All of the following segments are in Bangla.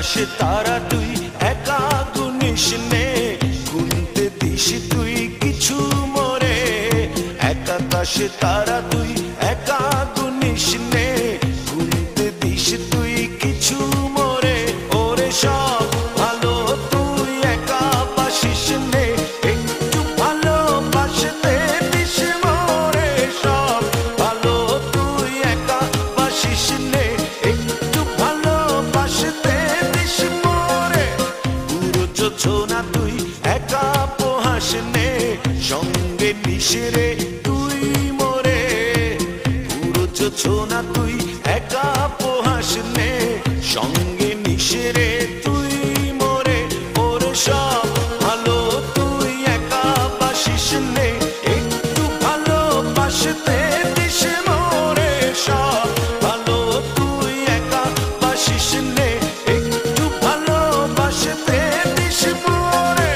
আকাশে তারা তুই একা গুনিস নে, গুনতে দিস তুই কিছু মোরে। এক আকাশে তারা তুই একা গুনিস নে, গুনতে দিস তুই কিছু মোরে। ওরে সব ভালো তুই একা বাসিস নে, একটু ভালোবাসতে দিস মোরে। সব ভালো তুই একা বাসিস নে, একটু ভালোবাসতে দিস মোরে। পুরো যোছনা তুই একা পোহাস নে, সঙ্গে নিস রে তুই মোরে। পুরো যোছনা তুই একা পোহাস নে, সঙ্গে নিস রে তুই মোরে। ওরে সব ভালো তুই একা বাসিস নে, একটু ভালোবাসতে দিস মোরে। সব ভালো তুই একা বাসিস নে, একটু ভালোবাসতে দিস মোরে।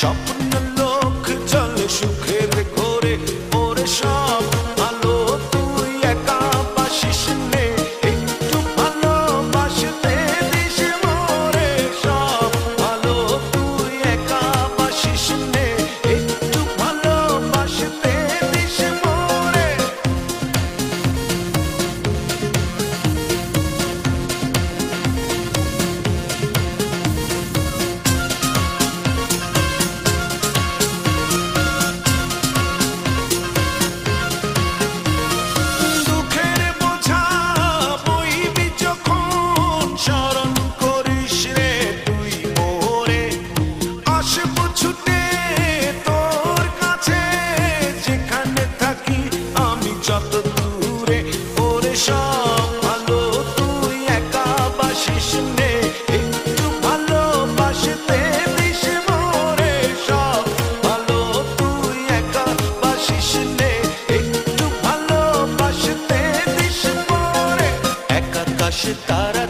স্বপ্ন লোক চলে সুখের ঘরে। ওরে সব ভালো তুই একা বাসিস নে, একটু ভালোবাসতে দিস মোরে। সব ভালো তুই একা বাসিস নে, একটু ভালোবাসতে দিস মোরে। যত দূরে ওরে সব ভালো তুই একা বাসিস নে, একটু ভালোবাসতে দিস মোরে। সব ভালো তুই একা বাসিস নে, একটু ভালোবাসতে দিস মোরে। এক আকাশে তারা